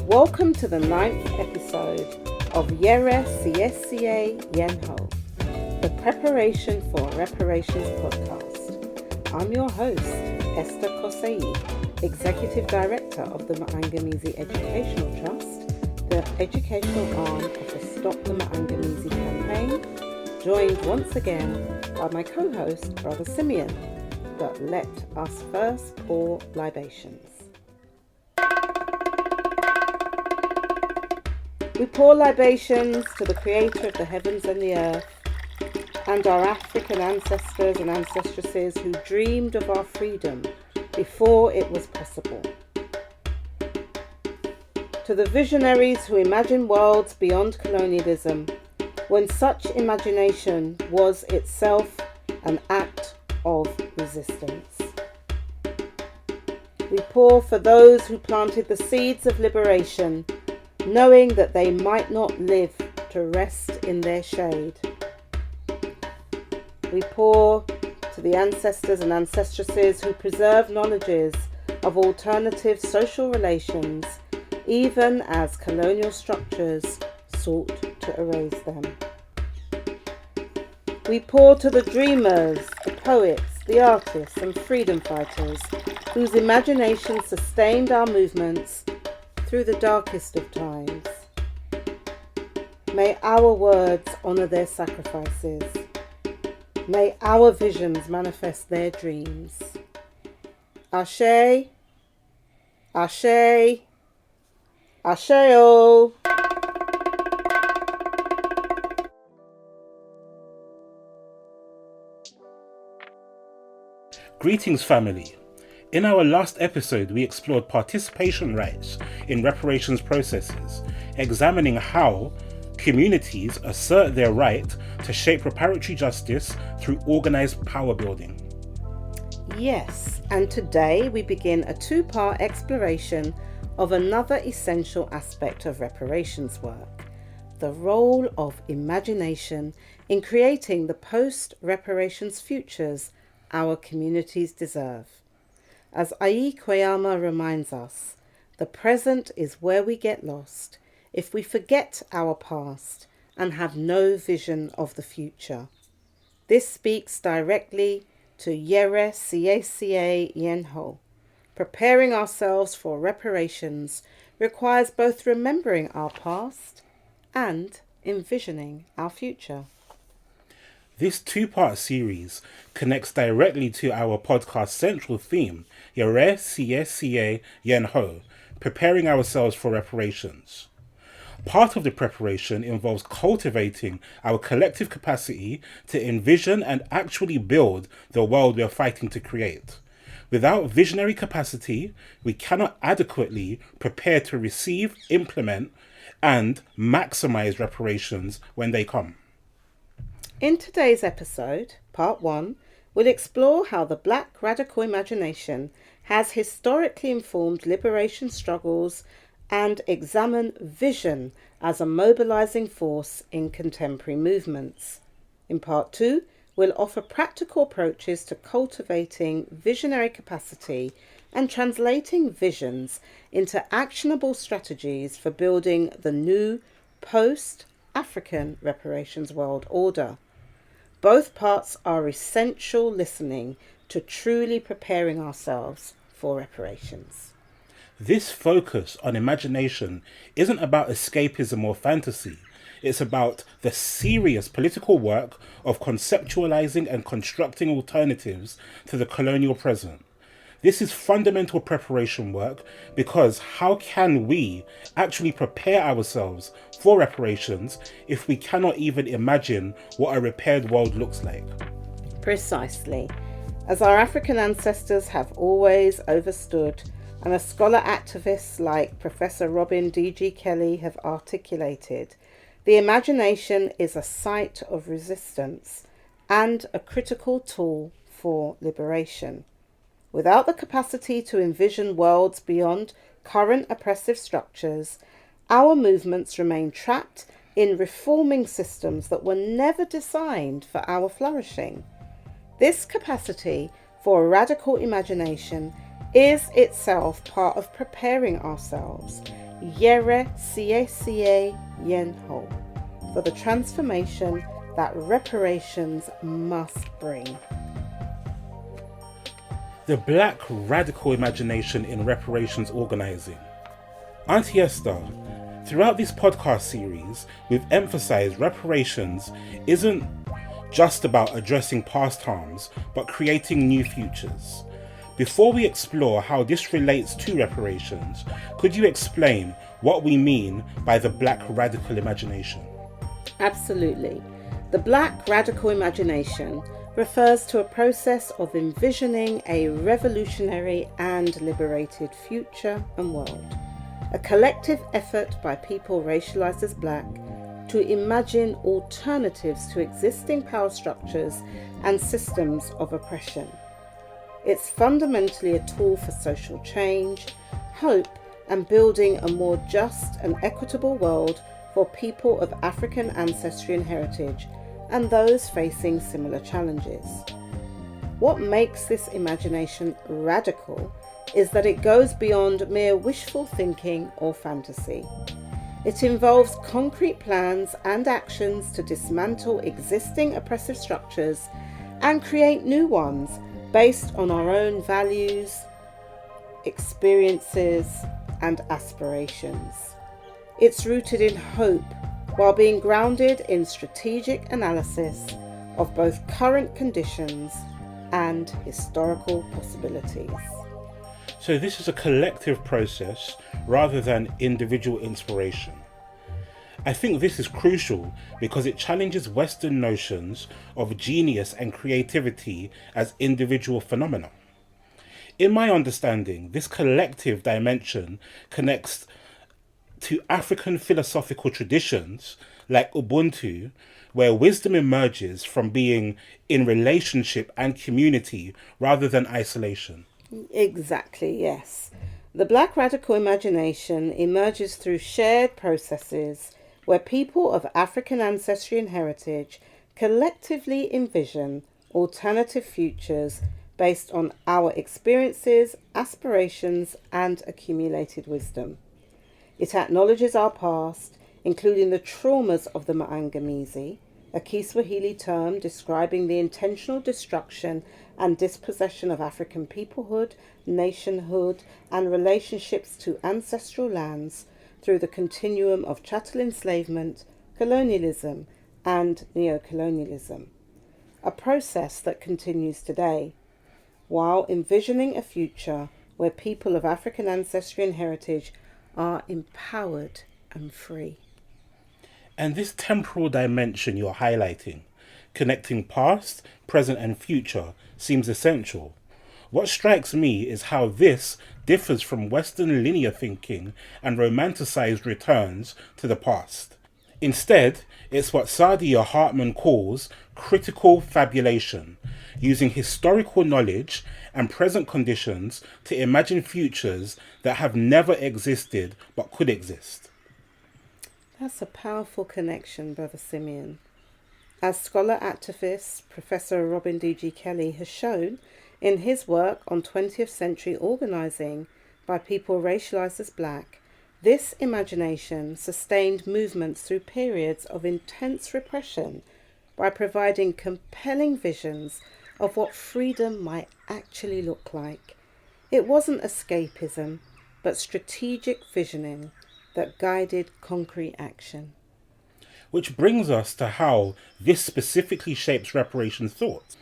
Welcome to the 9th episode of Reparations, the Preparation for Reparations podcast. I'm your host, Esther Xosei, Executive Director of the Maangamizi Educational Trust, the educational arm of the Stop the Maangamizi campaign, joined once again by my co-host, Brother Simeon. But let us first pour libations. We pour libations to the Creator of the heavens and the earth, and our African ancestors and ancestresses who dreamed of our freedom before it was possible. To the visionaries who imagined worlds beyond colonialism, when such imagination was itself an act of resistance. We pour for those who planted the seeds of liberation, knowing that they might not live to rest in their shade. We pour to the ancestors and ancestresses who preserve knowledges of alternative social relations, even as colonial structures sought to erase them. We pour to the dreamers, the poets, the artists and freedom fighters whose imagination sustained our movements through the darkest of times. May our words honour their sacrifices. May our visions manifest their dreams. Ashe, Ashe, Asheo. Greetings, family. In our last episode, we explored participation rights in reparations processes, examining how communities assert their right to shape reparatory justice through organised power building. Yes, and today we begin a two-part exploration of another essential aspect of reparations work, the role of imagination in creating the post-reparations futures our communities deserve. As Ai Koyama reminds us, the present is where we get lost if we forget our past and have no vision of the future. This speaks directly to Yere Siyesie Yenho. Preparing ourselves for reparations requires both remembering our past and envisioning our future. This two-part series connects directly to our podcast central theme, Yere Siyesie Yenho, preparing ourselves for reparations. Part of the preparation involves cultivating our collective capacity to envision and actually build the world we are fighting to create. Without visionary capacity, we cannot adequately prepare to receive, implement, and maximize reparations when they come. In today's episode, part 1, we'll explore how the Black radical imagination has historically informed liberation struggles and examine vision as a mobilising force in contemporary movements. In part 2, we'll offer practical approaches to cultivating visionary capacity and translating visions into actionable strategies for building the new post-African reparations world order. Both parts are essential listening to truly preparing ourselves for reparations. This focus on imagination isn't about escapism or fantasy. It's about the serious political work of conceptualizing and constructing alternatives to the colonial present. This is fundamental preparation work because how can we actually prepare ourselves for reparations if we cannot even imagine what a repaired world looks like? Precisely. As our African ancestors have always overstood, and as scholar activists like Professor Robin D.G. Kelly have articulated, the imagination is a site of resistance and a critical tool for liberation. Without the capacity to envision worlds beyond current oppressive structures, our movements remain trapped in reforming systems that were never designed for our flourishing. This capacity for a radical imagination is itself part of preparing ourselves, Reparations for the transformation that reparations must bring. The Black radical imagination in reparations organising. Auntie Esther, throughout this podcast series, we've emphasised reparations isn't just about addressing past harms, but creating new futures. Before we explore how this relates to reparations, could you explain what we mean by the Black radical imagination? Absolutely. The Black radical imagination refers to a process of envisioning a revolutionary and liberated future and world. A collective effort by people racialized as Black to imagine alternatives to existing power structures and systems of oppression. It's fundamentally a tool for social change, hope, and building a more just and equitable world for people of African ancestry and heritage and those facing similar challenges. What makes this imagination radical is that it goes beyond mere wishful thinking or fantasy. It involves concrete plans and actions to dismantle existing oppressive structures and create new ones based on our own values, experiences, and aspirations. It's rooted in hope while being grounded in strategic analysis of both current conditions and historical possibilities. So this is a collective process rather than individual inspiration. I think this is crucial because it challenges Western notions of genius and creativity as individual phenomena. In my understanding, this collective dimension connects to African philosophical traditions like Ubuntu, where wisdom emerges from being in relationship and community rather than isolation. Exactly, yes. The Black radical imagination emerges through shared processes where people of African ancestry and heritage collectively envision alternative futures based on our experiences, aspirations, and accumulated wisdom. It acknowledges our past, including the traumas of the Maangamizi, a Kiswahili term describing the intentional destruction and dispossession of African peoplehood, nationhood, and relationships to ancestral lands through the continuum of chattel enslavement, colonialism, and neocolonialism. A process that continues today, while envisioning a future where people of African ancestry and heritage are empowered and free. And this temporal dimension you're highlighting, connecting past, present and future, seems essential. What strikes me is how this differs from Western linear thinking and romanticized returns to the past. Instead, it's what Saidiya Hartman calls critical fabulation, using historical knowledge and present conditions to imagine futures that have never existed but could exist. That's a powerful connection, Brother Simeon. As scholar activist Professor Robin D.G. Kelly has shown in his work on 20th century organising by people racialised as Black, this imagination sustained movements through periods of intense repression by providing compelling visions of what freedom might actually look like. It wasn't escapism, but strategic visioning that guided concrete action. Which brings us to how this specifically shapes reparations thought.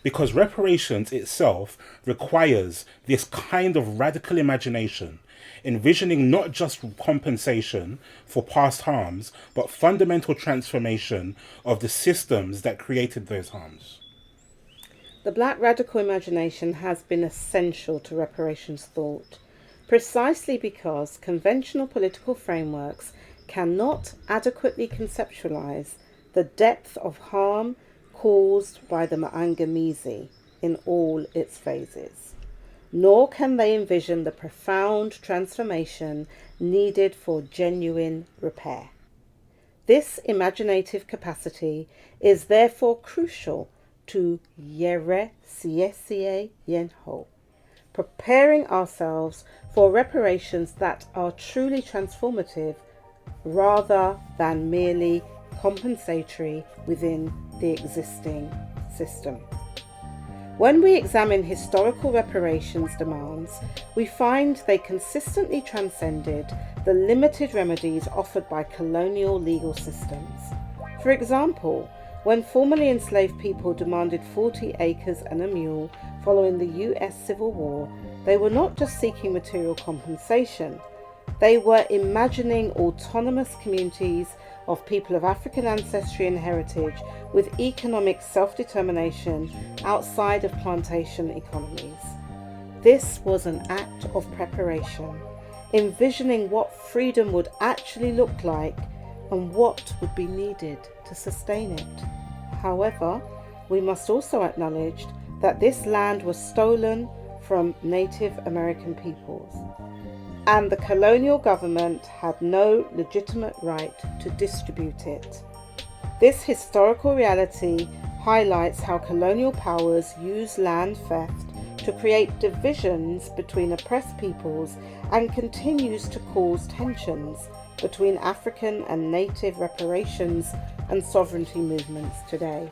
Because reparations itself requires this kind of radical imagination, envisioning not just compensation for past harms, but fundamental transformation of the systems that created those harms. The Black radical imagination has been essential to reparations thought, precisely because conventional political frameworks cannot adequately conceptualize the depth of harm caused by the Maangamizi in all its phases, nor can they envision the profound transformation needed for genuine repair. This imaginative capacity is therefore crucial to Yere Siesie Yenho, preparing ourselves for reparations that are truly transformative rather than merely compensatory within the existing system. When we examine historical reparations demands, we find they consistently transcended the limited remedies offered by colonial legal systems. For example, when formerly enslaved people demanded 40 acres and a mule following the US Civil War, they were not just seeking material compensation, they were imagining autonomous communities of people of African ancestry and heritage with economic self-determination outside of plantation economies. This was an act of preparation, envisioning what freedom would actually look like and what would be needed to sustain it. However, we must also acknowledge that this land was stolen from Native American peoples, and the colonial government had no legitimate right to distribute it. This historical reality highlights how colonial powers use land theft to create divisions between oppressed peoples and continues to cause tensions between African and Native reparations and sovereignty movements today.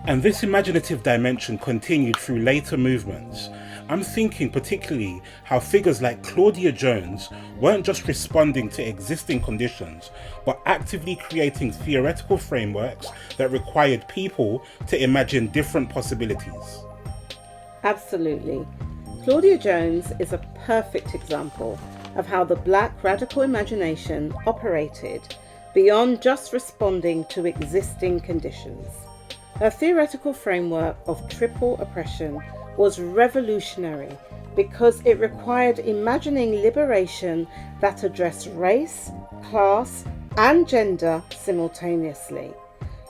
And this imaginative dimension continued through later movements. I'm thinking particularly how figures like Claudia Jones weren't just responding to existing conditions, but actively creating theoretical frameworks that required people to imagine different possibilities. Absolutely. Claudia Jones is a perfect example of how the Black radical imagination operated beyond just responding to existing conditions. Her theoretical framework of triple oppression was revolutionary because it required imagining liberation that addressed race, class, and gender simultaneously,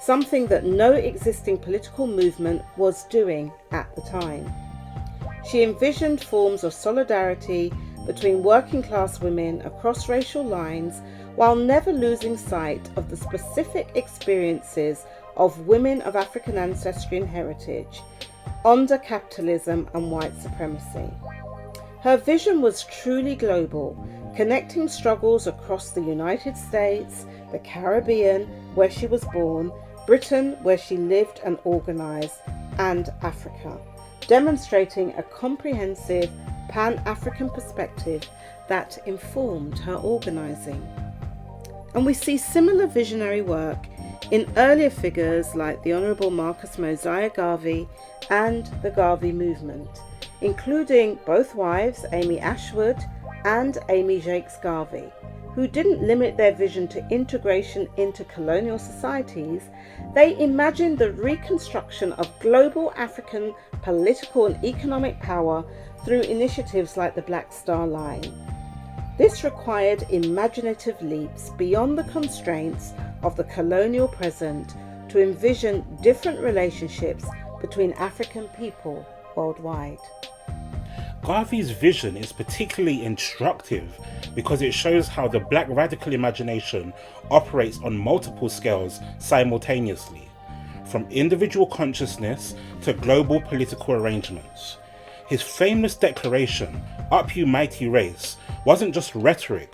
something that no existing political movement was doing at the time. She envisioned forms of solidarity between working class women across racial lines while never losing sight of the specific experiences of women of African ancestry and heritage under capitalism and white supremacy. Her vision was truly global, connecting struggles across the United States, the Caribbean, where she was born, Britain, where she lived and organised, and Africa, demonstrating a comprehensive Pan-African perspective that informed her organising. And we see similar visionary work in earlier figures like the Honourable Marcus Garvey and the Garvey movement, including both wives, Amy Ashwood and Amy Jacques Garvey, who didn't limit their vision to integration into colonial societies. They imagined the reconstruction of global African political and economic power through initiatives like the Black Star Line. This required imaginative leaps beyond the constraints of the colonial present to envision different relationships between African people worldwide. Garvey's vision is particularly instructive because it shows how the Black radical imagination operates on multiple scales simultaneously, from individual consciousness to global political arrangements. His famous declaration, "Up you mighty race," wasn't just rhetoric,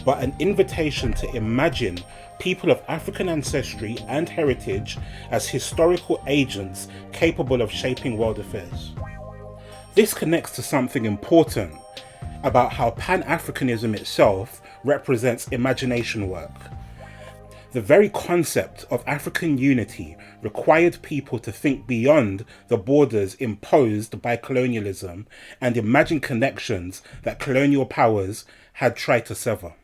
but an invitation to imagine people of African ancestry and heritage as historical agents capable of shaping world affairs. This connects to something important about how Pan-Africanism itself represents imagination work. The very concept of African unity required people to think beyond the borders imposed by colonialism and imagine connections that colonial powers had tried to sever.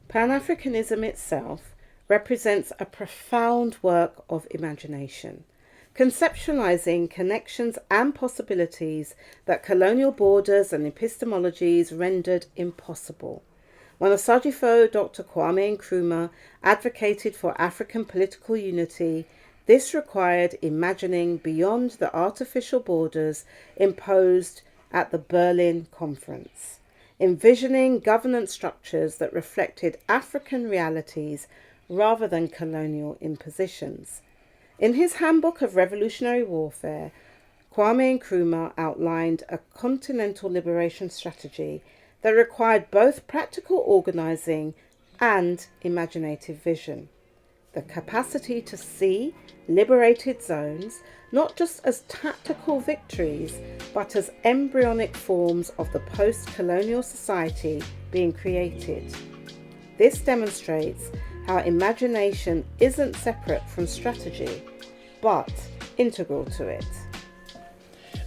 Pan-Africanism itself represents a profound work of imagination, conceptualizing connections and possibilities that colonial borders and epistemologies rendered impossible. When Asajifo Dr. Kwame Nkrumah advocated for African political unity, this required imagining beyond the artificial borders imposed at the Berlin Conference, envisioning governance structures that reflected African realities rather than colonial impositions. In his Handbook of Revolutionary Warfare, Kwame Nkrumah outlined a continental liberation strategy that required both practical organising and imaginative vision. The capacity to see liberated zones not just as tactical victories, but as embryonic forms of the post-colonial society being created. This demonstrates how imagination isn't separate from strategy, but integral to it.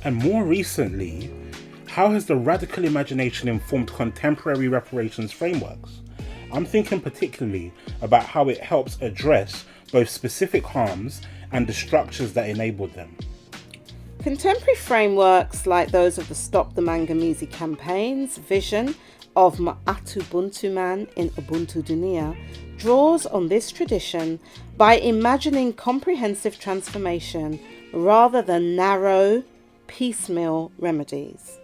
And more recently, how has the radical imagination informed contemporary reparations frameworks? I'm thinking particularly about how it helps address both specific harms and the structures that enabled them. Contemporary frameworks like those of the Stop the Maangamizi campaign's vision of MAATUBUNTUMAN in Ubuntu Dunia draws on this tradition by imagining comprehensive transformation rather than narrow, piecemeal remedies.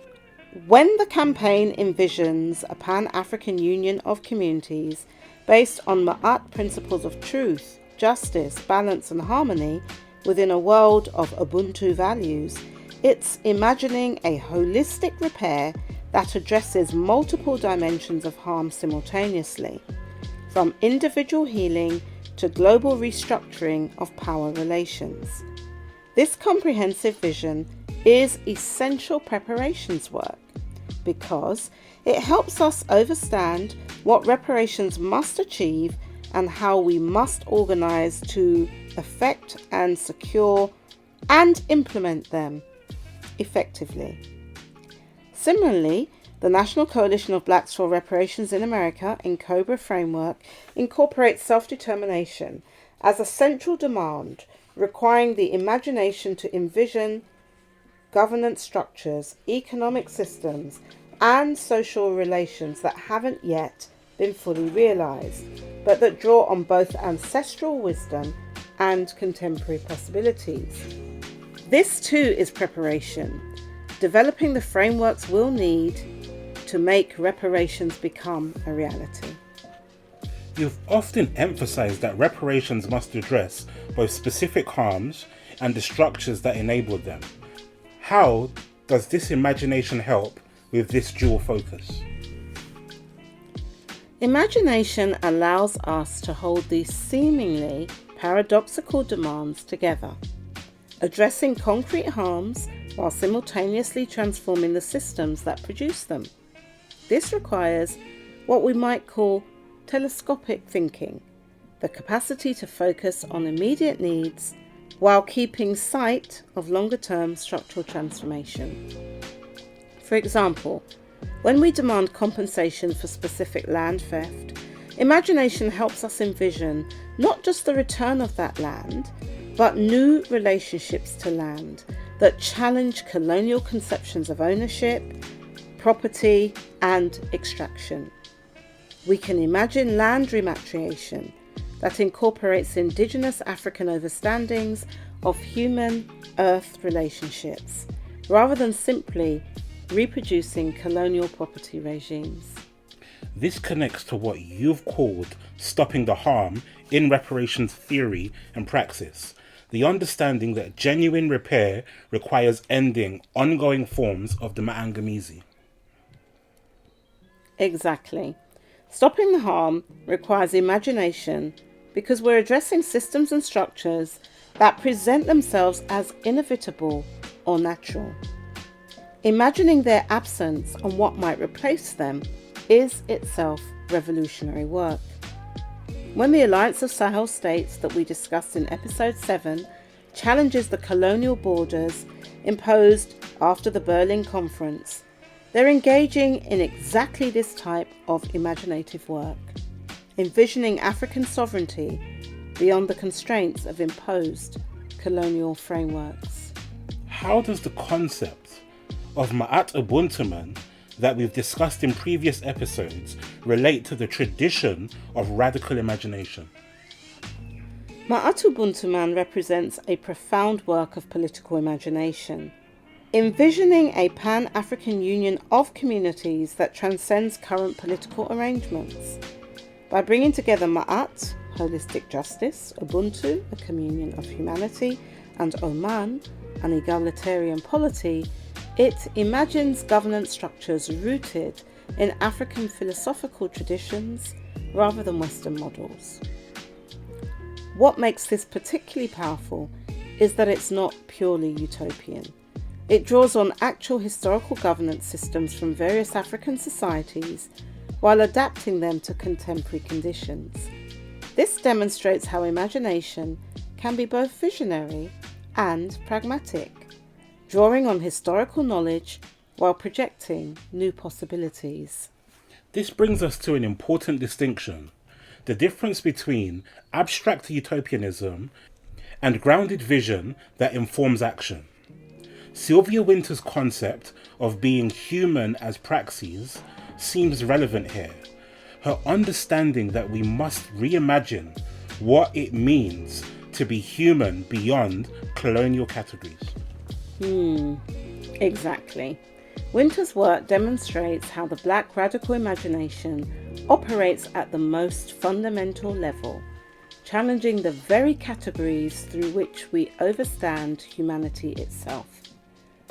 When the campaign envisions a Pan-Afrikan Union of Communities based on Ma'at principles of truth, justice, balance and harmony within a world of Ubuntu values, it's imagining a holistic repair that addresses multiple dimensions of harm simultaneously, from individual healing to global restructuring of power relations. This comprehensive vision is essential preparations work because it helps us understand what reparations must achieve and how we must organise to effect and secure and implement them effectively. Similarly, the National Coalition of Blacks for Reparations in America, in COBRA framework, incorporates self-determination as a central demand, requiring the imagination to envision governance structures, economic systems, and social relations that haven't yet been fully realised, but that draw on both ancestral wisdom and contemporary possibilities. This too is preparation, developing the frameworks we'll need to make reparations become a reality. You've often emphasised that reparations must address both specific harms and the structures that enabled them. How does this imagination help with this dual focus? Imagination allows us to hold these seemingly paradoxical demands together, addressing concrete harms while simultaneously transforming the systems that produce them. This requires what we might call telescopic thinking, the capacity to focus on immediate needs while keeping sight of longer-term structural transformation. For example, when we demand compensation for specific land theft, imagination helps us envision not just the return of that land, but new relationships to land that challenge colonial conceptions of ownership, property, and extraction. We can imagine land rematriation that incorporates indigenous African understandings of human-earth relationships, rather than simply reproducing colonial property regimes. This connects to what you've called stopping the harm in reparations theory and praxis, the understanding that genuine repair requires ending ongoing forms of the Maangamizi. Exactly. Stopping the harm requires imagination because we're addressing systems and structures that present themselves as inevitable or natural. Imagining their absence and what might replace them is itself revolutionary work. When the Alliance of Sahel States that we discussed in episode 7 challenges the colonial borders imposed after the Berlin Conference, they're engaging in exactly this type of imaginative work, envisioning African sovereignty beyond the constraints of imposed colonial frameworks. How does the concept of MAATUBUNTUMAN that we've discussed in previous episodes relate to the tradition of radical imagination? MAATUBUNTUMAN represents a profound work of political imagination, envisioning a Pan-Afrikan Union of Communities that transcends current political arrangements. By bringing together Ma'at, holistic justice, Ubuntu, a communion of humanity, and Oman, an egalitarian polity, it imagines governance structures rooted in African philosophical traditions rather than Western models. What makes this particularly powerful is that it's not purely utopian. It draws on actual historical governance systems from various African societies while adapting them to contemporary conditions. This demonstrates how imagination can be both visionary and pragmatic, drawing on historical knowledge while projecting new possibilities. This brings us to an important distinction: the difference between abstract utopianism and grounded vision that informs action. Sylvia Wynter's concept of being human as praxis seems relevant here. Her understanding that we must reimagine what it means to be human beyond colonial categories. Exactly. Wynter's work demonstrates how the Black radical imagination operates at the most fundamental level, challenging the very categories through which we overstand humanity itself.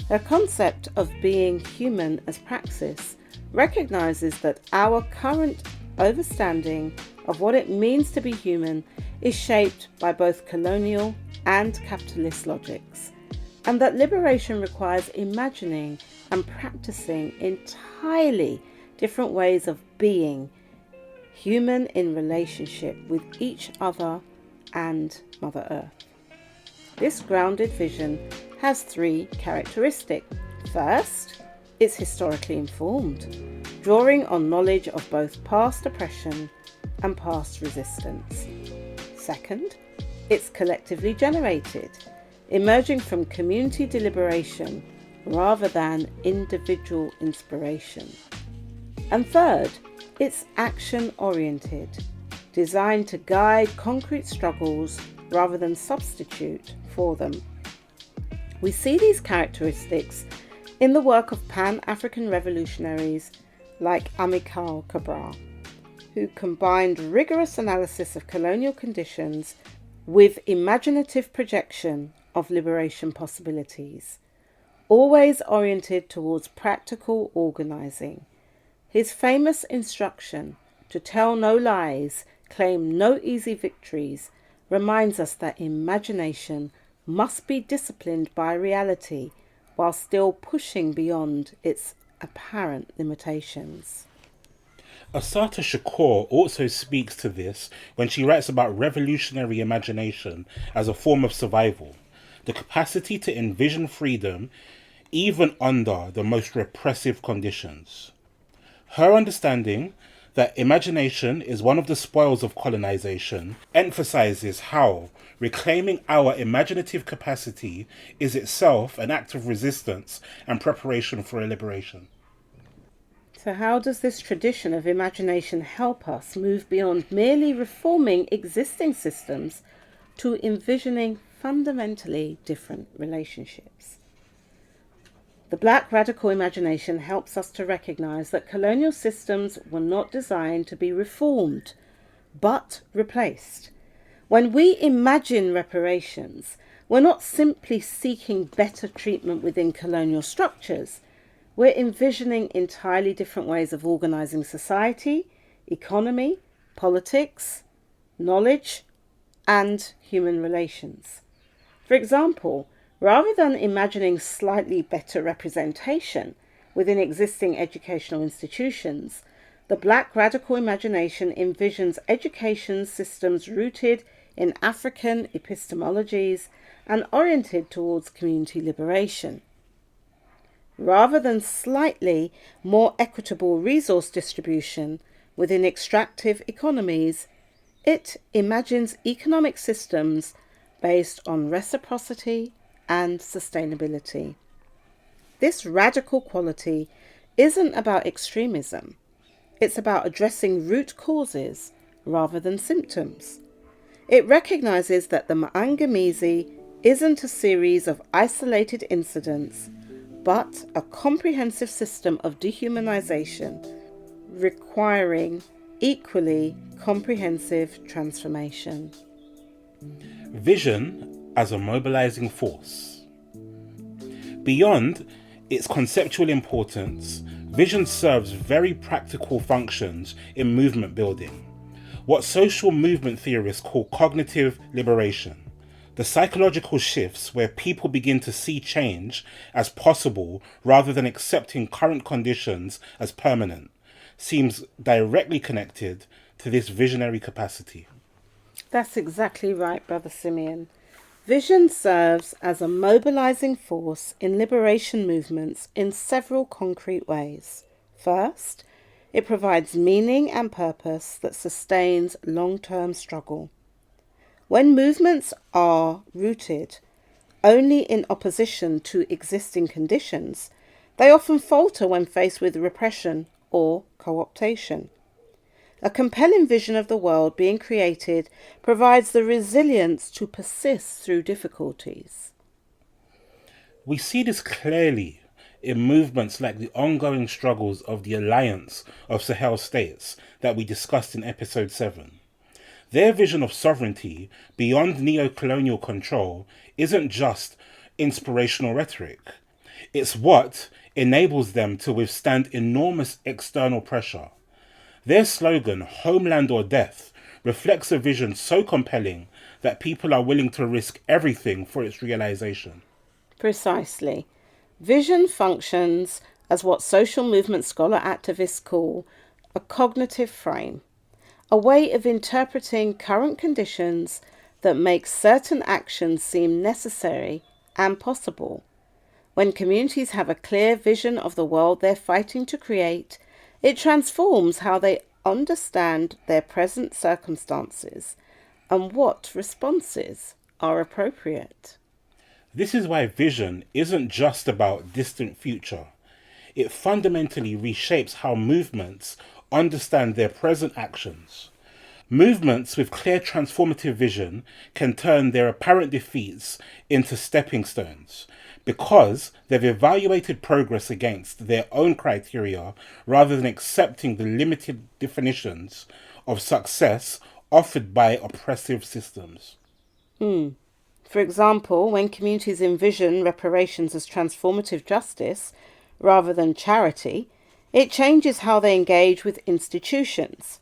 Her concept of being human as praxis recognizes that our current overstanding of what it means to be human is shaped by both colonial and capitalist logics, and that liberation requires imagining and practicing entirely different ways of being human in relationship with each other and Mother Earth. This grounded vision has three characteristics. First, it's historically informed, drawing on knowledge of both past oppression and past resistance. Second, it's collectively generated, emerging from community deliberation rather than individual inspiration. And third, it's action-oriented, designed to guide concrete struggles rather than substitute for them. We see these characteristics in the work of Pan-African revolutionaries like Amilcar Cabral, who combined rigorous analysis of colonial conditions with imaginative projection of liberation possibilities, always oriented towards practical organising. His famous instruction to tell no lies, claim no easy victories, reminds us that imagination must be disciplined by reality while still pushing beyond its apparent limitations. Assata Shakur also speaks to this when she writes about revolutionary imagination as a form of survival, the capacity to envision freedom even under the most repressive conditions. Her understanding that imagination is one of the spoils of colonization emphasizes how reclaiming our imaginative capacity is itself an act of resistance and preparation for a liberation. So how does this tradition of imagination help us move beyond merely reforming existing systems to envisioning fundamentally different relationships? The Black radical imagination helps us to recognize that colonial systems were not designed to be reformed, but replaced. When we imagine reparations, we're not simply seeking better treatment within colonial structures. We're envisioning entirely different ways of organizing society, economy, politics, knowledge, and human relations. For example, rather than imagining slightly better representation within existing educational institutions, the Black radical imagination envisions education systems rooted in African epistemologies and oriented towards community liberation. Rather than slightly more equitable resource distribution within extractive economies, it imagines economic systems based on reciprocity and sustainability. This radical quality isn't about extremism. It's about addressing root causes rather than symptoms. It recognizes that the Maangamizi isn't a series of isolated incidents, but a comprehensive system of dehumanization requiring equally comprehensive transformation. Vision as a mobilizing force. Beyond its conceptual importance, vision serves very practical functions in movement building, what social movement theorists call cognitive liberation. The psychological shifts where people begin to see change as possible rather than accepting current conditions as permanent seems directly connected to this visionary capacity. That's exactly right, Brother Simeon. Vision serves as a mobilizing force in liberation movements in several concrete ways. First, it provides meaning and purpose that sustains long-term struggle. When movements are rooted only in opposition to existing conditions, they often falter when faced with repression or co-optation. A compelling vision of the world being created provides the resilience to persist through difficulties. We see this clearly in movements like the ongoing struggles of the Alliance of Sahel States that we discussed in episode 7. Their vision of sovereignty beyond neo-colonial control isn't just inspirational rhetoric. It's what enables them to withstand enormous external pressure. Their slogan, "Homeland or Death," reflects a vision so compelling that people are willing to risk everything for its realization. Precisely. Vision functions as what social movement scholar activists call a cognitive frame, a way of interpreting current conditions that makes certain actions seem necessary and possible. When communities have a clear vision of the world they're fighting to create, it transforms how they understand their present circumstances and what responses are appropriate. This is why vision isn't just about distant future. It fundamentally reshapes how movements understand their present actions. Movements with clear transformative vision can turn their apparent defeats into stepping stones because they've evaluated progress against their own criteria rather than accepting the limited definitions of success offered by oppressive systems. For example, when communities envision reparations as transformative justice rather than charity, it changes how they engage with institutions.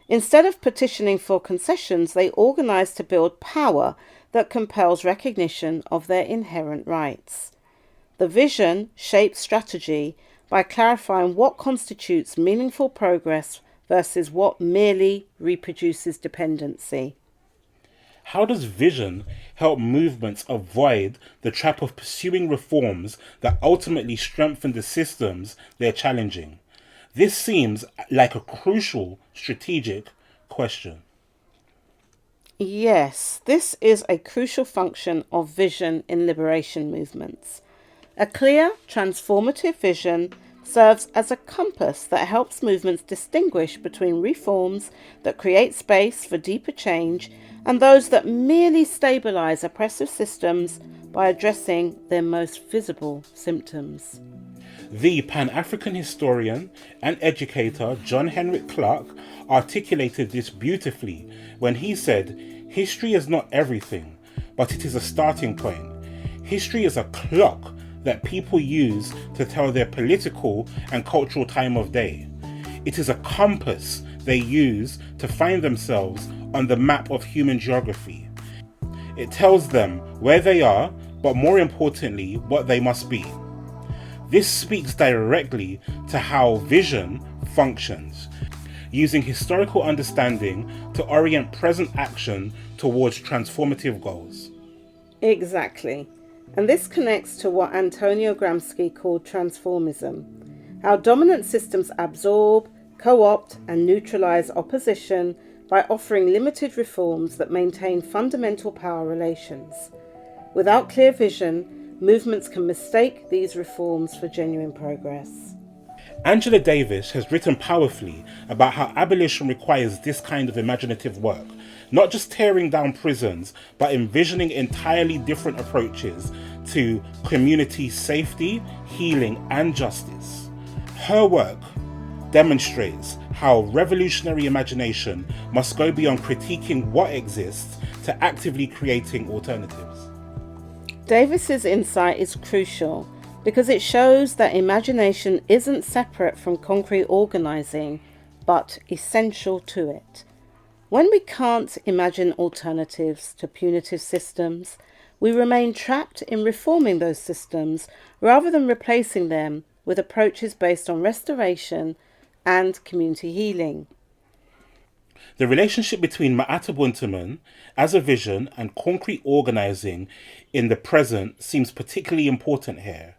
Instead of petitioning for concessions, they organize to build power that compels recognition of their inherent rights. The vision shapes strategy by clarifying what constitutes meaningful progress versus what merely reproduces dependency. How does vision help movements avoid the trap of pursuing reforms that ultimately strengthen the systems they're challenging? This seems like a crucial strategic question. Yes, this is a crucial function of vision in liberation movements. A clear, transformative vision serves as a compass that helps movements distinguish between reforms that create space for deeper change and those that merely stabilize oppressive systems by addressing their most visible symptoms. The Pan-African historian and educator John Henrik Clarke articulated this beautifully when he said, "History is not everything, but it is a starting point. History is a clock that people use to tell their political and cultural time of day. It is a compass they use to find themselves on the map of human geography. It tells them where they are, but more importantly, what they must be." This speaks directly to how vision functions, using historical understanding to orient present action towards transformative goals. Exactly. And this connects to what Antonio Gramsci called transformism, how dominant systems absorb, co-opt and neutralize opposition by offering limited reforms that maintain fundamental power relations. Without clear vision, movements can mistake these reforms for genuine progress. Angela Davis has written powerfully about how abolition requires this kind of imaginative work, not just tearing down prisons, but envisioning entirely different approaches to community safety, healing, and justice. Her work demonstrates how revolutionary imagination must go beyond critiquing what exists to actively creating alternatives. Davis's insight is crucial because it shows that imagination isn't separate from concrete organising, but essential to it. When we can't imagine alternatives to punitive systems, we remain trapped in reforming those systems rather than replacing them with approaches based on restoration and community healing. The relationship between MAATUBUNTUMAN as a vision and concrete organising in the present seems particularly important here.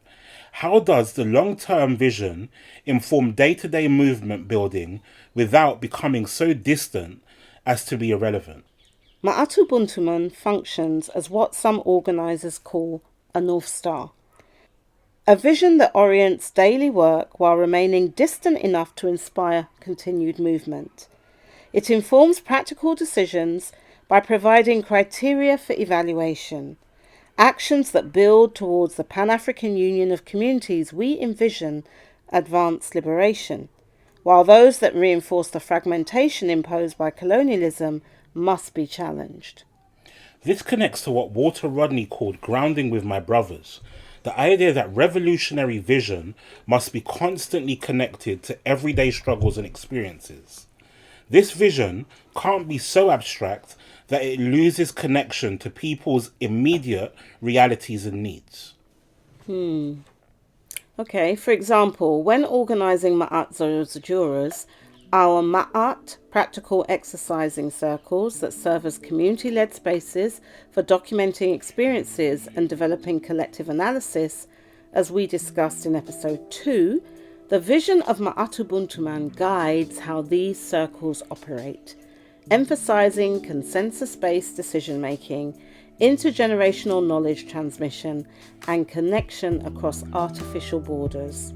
How does the long-term vision inform day-to-day movement building without becoming so distant as to be irrelevant? MAATUBUNTUMAN functions as what some organisers call a North Star. A vision that orients daily work while remaining distant enough to inspire continued movement. It informs practical decisions by providing criteria for evaluation. Actions that build towards the Pan-Afrikan Union of Communities we envision advance liberation, while those that reinforce the fragmentation imposed by colonialism must be challenged. This connects to what Walter Rodney called grounding with my brothers, the idea that revolutionary vision must be constantly connected to everyday struggles and experiences. This vision can't be so abstract that it loses connection to people's immediate realities and needs. Okay, for example, when organising Ma'at Zojuras, our Ma'at practical exercising circles that serve as community-led spaces for documenting experiences and developing collective analysis, as we discussed in episode 2, the vision of MAATUBUNTUMAN guides how these circles operate, emphasising consensus-based decision-making, intergenerational knowledge transmission, and connection across artificial borders.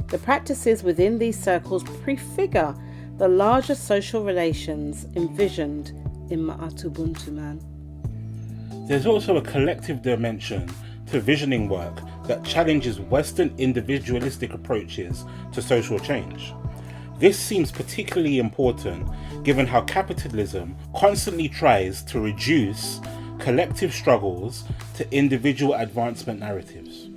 The practices within these circles prefigure the larger social relations envisioned in MAATUBUNTUMAN. There's also a collective dimension to visioning work that challenges Western individualistic approaches to social change. This seems particularly important given how capitalism constantly tries to reduce collective struggles to individual advancement narratives.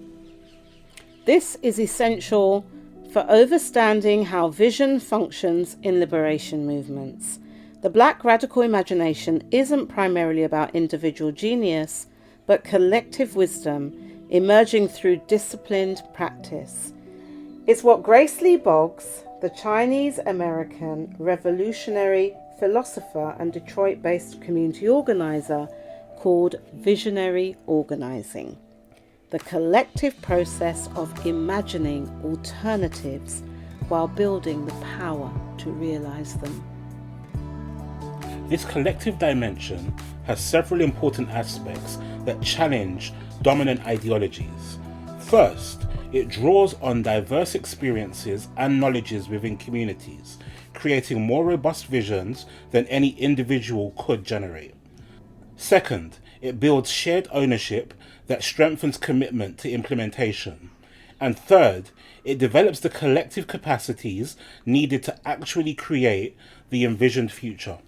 This is essential for understanding how vision functions in liberation movements. The Black radical imagination isn't primarily about individual genius, but collective wisdom emerging through disciplined practice. It's what Grace Lee Boggs, the Chinese-American revolutionary philosopher and Detroit-based community organizer, called visionary organizing. The collective process of imagining alternatives while building the power to realize them. This collective dimension has several important aspects that challenge dominant ideologies. First, it draws on diverse experiences and knowledges within communities, creating more robust visions than any individual could generate. Second, it builds shared ownership that strengthens commitment to implementation. And third, it develops the collective capacities needed to actually create the envisioned future.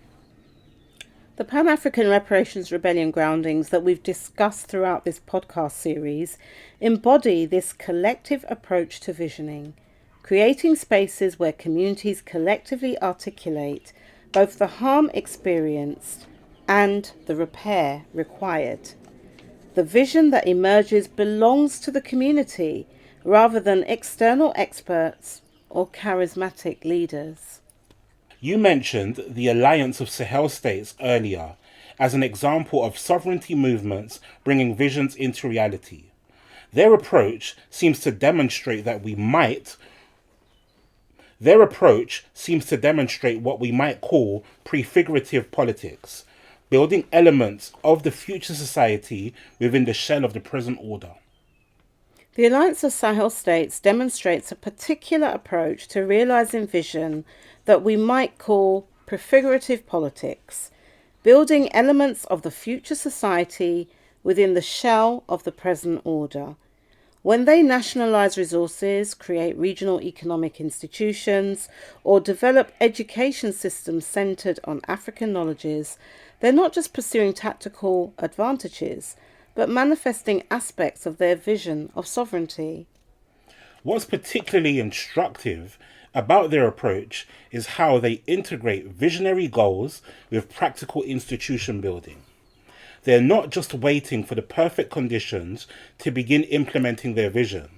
The Pan-African Reparations Rebellion groundings that we've discussed throughout this podcast series embody this collective approach to visioning, creating spaces where communities collectively articulate both the harm experienced and the repair required. The vision that emerges belongs to the community rather than external experts or charismatic leaders. You mentioned the alliance of Sahel states earlier as an example of sovereignty movements bringing visions into reality. Their approach seems to demonstrate what we might call prefigurative politics, building elements of the future society within the shell of the present order. The Alliance of Sahel States demonstrates a particular approach to realizing vision that we might call prefigurative politics, building elements of the future society within the shell of the present order. When they nationalize resources, create regional economic institutions, or develop education systems centered on African knowledges, they're not just pursuing tactical advantages, but manifesting aspects of their vision of sovereignty. What's particularly instructive about their approach is how they integrate visionary goals with practical institution building. They're not just waiting for the perfect conditions to begin implementing their vision.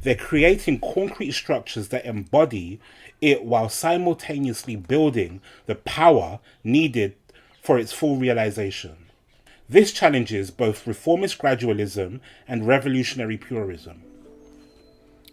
They're creating concrete structures that embody it while simultaneously building the power needed for its full realization. This challenges both reformist gradualism and revolutionary purism.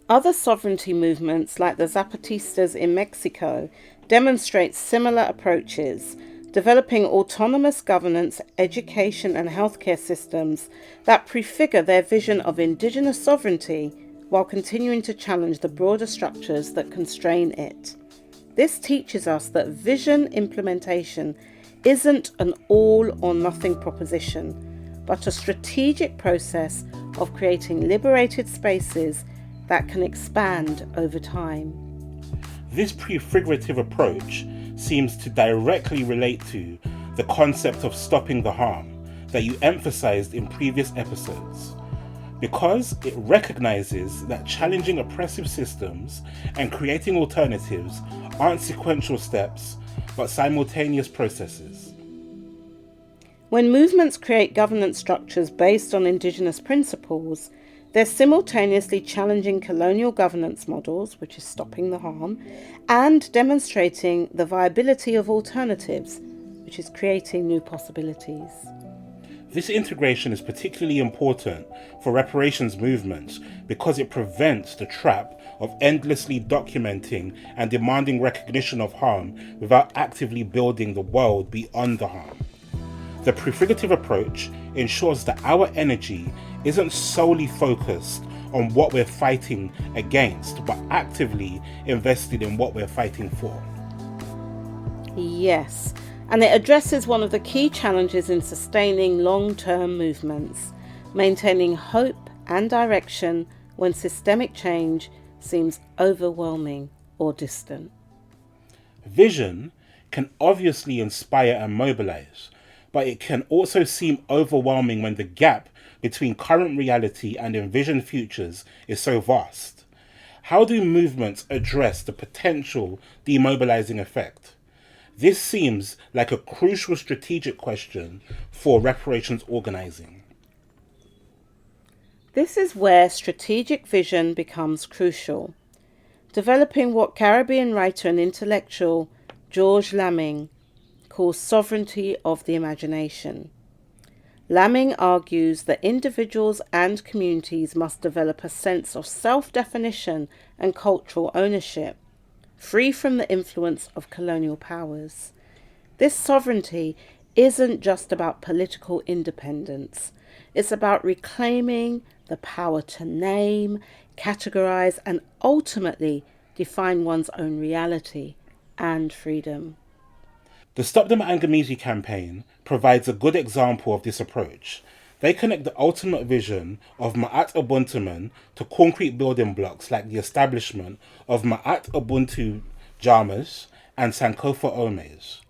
Other sovereignty movements, like the Zapatistas in Mexico, demonstrate similar approaches, developing autonomous governance, education, and healthcare systems that prefigure their vision of indigenous sovereignty while continuing to challenge the broader structures that constrain it. This teaches us that vision implementation isn't an all or nothing proposition, but a strategic process of creating liberated spaces that can expand over time. This prefigurative approach seems to directly relate to the concept of stopping the harm that you emphasized in previous episodes, because it recognizes that challenging oppressive systems and creating alternatives aren't sequential steps, but simultaneous processes. When movements create governance structures based on indigenous principles, they're simultaneously challenging colonial governance models, which is stopping the harm, and demonstrating the viability of alternatives, which is creating new possibilities. This integration is particularly important for reparations movements because it prevents the trap of endlessly documenting and demanding recognition of harm without actively building the world beyond the harm. The prefigurative approach ensures that our energy isn't solely focused on what we're fighting against, but actively invested in what we're fighting for. Yes, and it addresses one of the key challenges in sustaining long-term movements, maintaining hope and direction when systemic change seems overwhelming or distant. Vision can obviously inspire and mobilize, but it can also seem overwhelming when the gap between current reality and envisioned futures is so vast. How do movements address the potential demobilizing effect? This seems like a crucial strategic question for reparations organizing. This is where strategic vision becomes crucial. Developing what Caribbean writer and intellectual George Lamming calls sovereignty of the imagination. Lamming argues that individuals and communities must develop a sense of self-definition and cultural ownership, free from the influence of colonial powers. This sovereignty isn't just about political independence. It's about reclaiming the power to name, categorize, and ultimately define one's own reality and freedom. The Stop the Maangamizi campaign provides a good example of this approach. They connect the ultimate vision of MAATUBUNTUMAN to concrete building blocks like the establishment of MAATUBUNTUMAN and Sankofa Omes,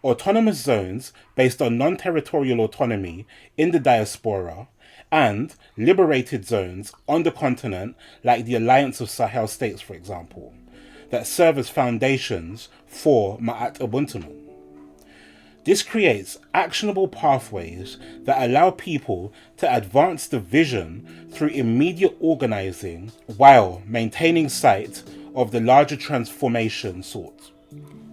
autonomous zones based on non-territorial autonomy in the diaspora, and liberated zones on the continent like the Alliance of Sahel States, for example, that serve as foundations for MAATUBUNTUMAN. This creates actionable pathways that allow people to advance the vision through immediate organizing while maintaining sight of the larger transformation sought.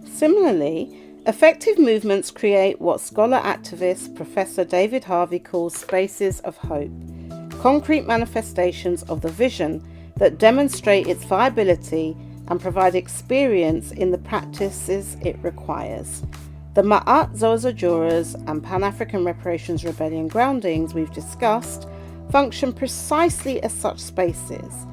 Similarly, effective movements create what scholar-activist Professor David Harvey calls spaces of hope, concrete manifestations of the vision that demonstrate its viability and provide experience in the practices it requires. The Ma'at Zosa Juras and Pan-African Reparations Rebellion groundings we've discussed function precisely as such spaces,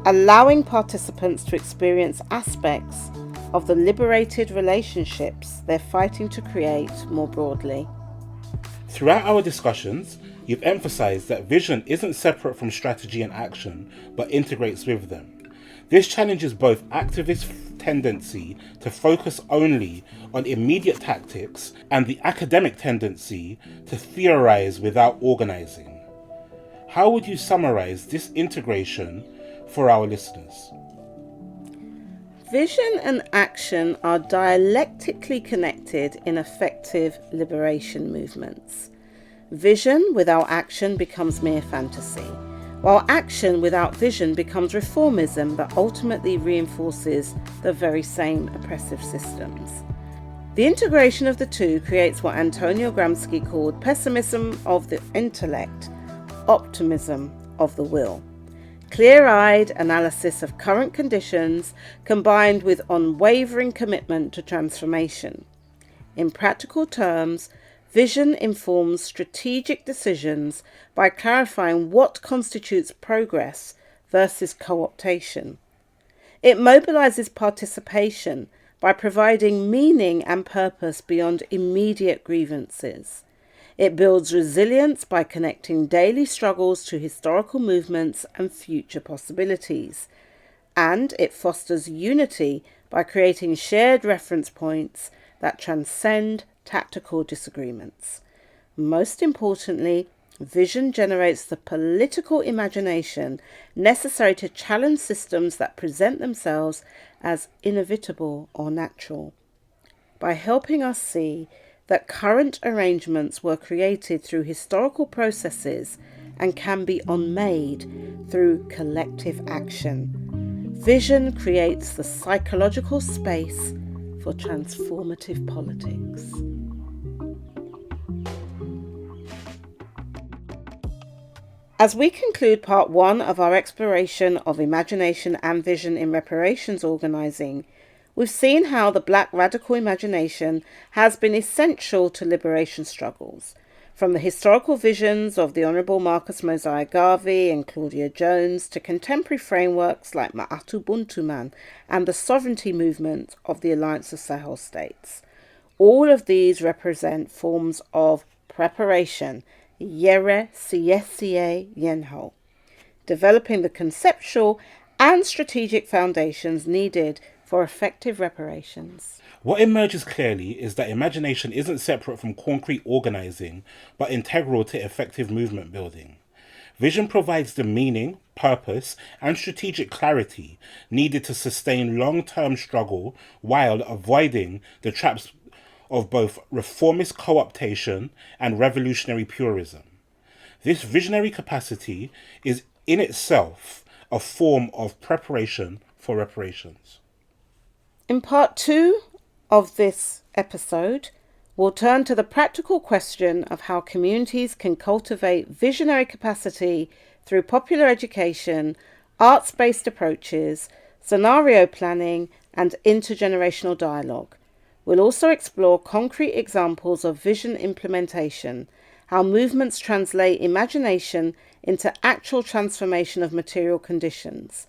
allowing participants to experience aspects of the liberated relationships they're fighting to create more broadly. Throughout our discussions, you've emphasized that vision isn't separate from strategy and action, but integrates with them. This challenges both activist tendency to focus only on immediate tactics and the academic tendency to theorize without organizing. How would you summarize this integration for our listeners. Vision and action are dialectically connected in effective liberation movements. Vision without action becomes mere fantasy, while action without vision becomes reformism that ultimately reinforces the very same oppressive systems. The integration of the two creates what Antonio Gramsci called pessimism of the intellect, optimism of the will. Clear-eyed analysis of current conditions combined with unwavering commitment to transformation. In practical terms, vision informs strategic decisions by clarifying what constitutes progress versus co-optation. It mobilizes participation by providing meaning and purpose beyond immediate grievances. It builds resilience by connecting daily struggles to historical movements and future possibilities. And it fosters unity by creating shared reference points that transcend tactical disagreements. Most importantly, vision generates the political imagination necessary to challenge systems that present themselves as inevitable or natural. By helping us see that current arrangements were created through historical processes and can be unmade through collective action. Vision creates the psychological space for transformative politics. As we conclude part 1 of our exploration of imagination and vision in reparations organising, we've seen how the Black radical imagination has been essential to liberation struggles, from the historical visions of the Honourable Marcus Garvey and Claudia Jones to contemporary frameworks like MAATUBUNTUMAN and the sovereignty movement of the Alliance of Sahel States. All of these represent forms of preparation, Yere Siesie Yenho, developing the conceptual and strategic foundations needed for effective reparations. What emerges clearly is that imagination isn't separate from concrete organising, but integral to effective movement building. Vision provides the meaning, purpose, and strategic clarity needed to sustain long-term struggle while avoiding the traps of both reformist co-optation and revolutionary purism. This visionary capacity is in itself a form of preparation for reparations. In part 2 of this episode, we'll turn to the practical question of how communities can cultivate visionary capacity through popular education, arts-based approaches, scenario planning, and intergenerational dialogue. We'll also explore concrete examples of vision implementation, how movements translate imagination into actual transformation of material conditions.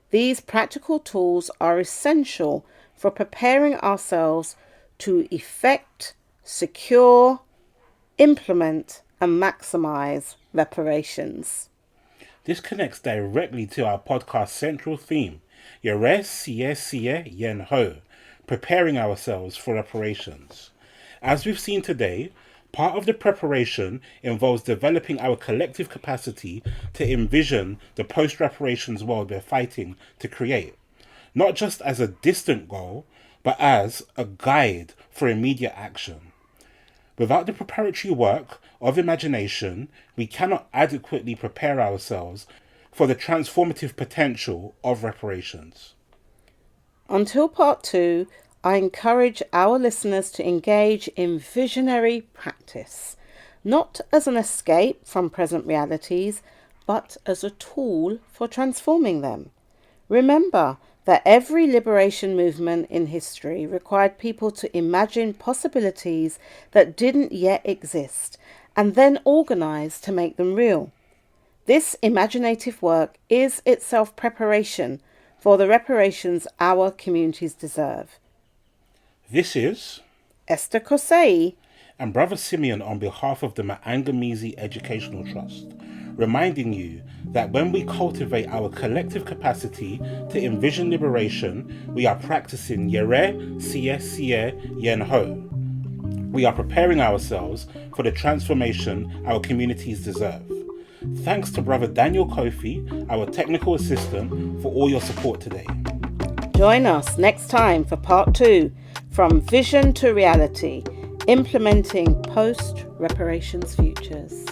These practical tools are essential for preparing ourselves to effect, secure, implement, and maximize reparations. This connects directly to our podcast's central theme, Yere Siesie Yenho, preparing ourselves for reparations. As we've seen today, part of the preparation involves developing our collective capacity to envision the post-reparations world we're fighting to create, not just as a distant goal, but as a guide for immediate action. Without the preparatory work of imagination, we cannot adequately prepare ourselves for the transformative potential of reparations. Until part 2, I encourage our listeners to engage in visionary practice, not as an escape from present realities, but as a tool for transforming them. Remember that every liberation movement in history required people to imagine possibilities that didn't yet exist and then organize to make them real. This imaginative work is itself preparation for the reparations our communities deserve. This is Esther Xosei and Brother Simeon on behalf of the Maangamizi Educational Trust, reminding you that when we cultivate our collective capacity to envision liberation, we are practicing Yere Siesie Yenho. We are preparing ourselves for the transformation our communities deserve. Thanks to Brother Daniel Kofi, our technical assistant, for all your support today. Join us next time for part 2, From Vision to Reality, Implementing Post-Reparations Futures.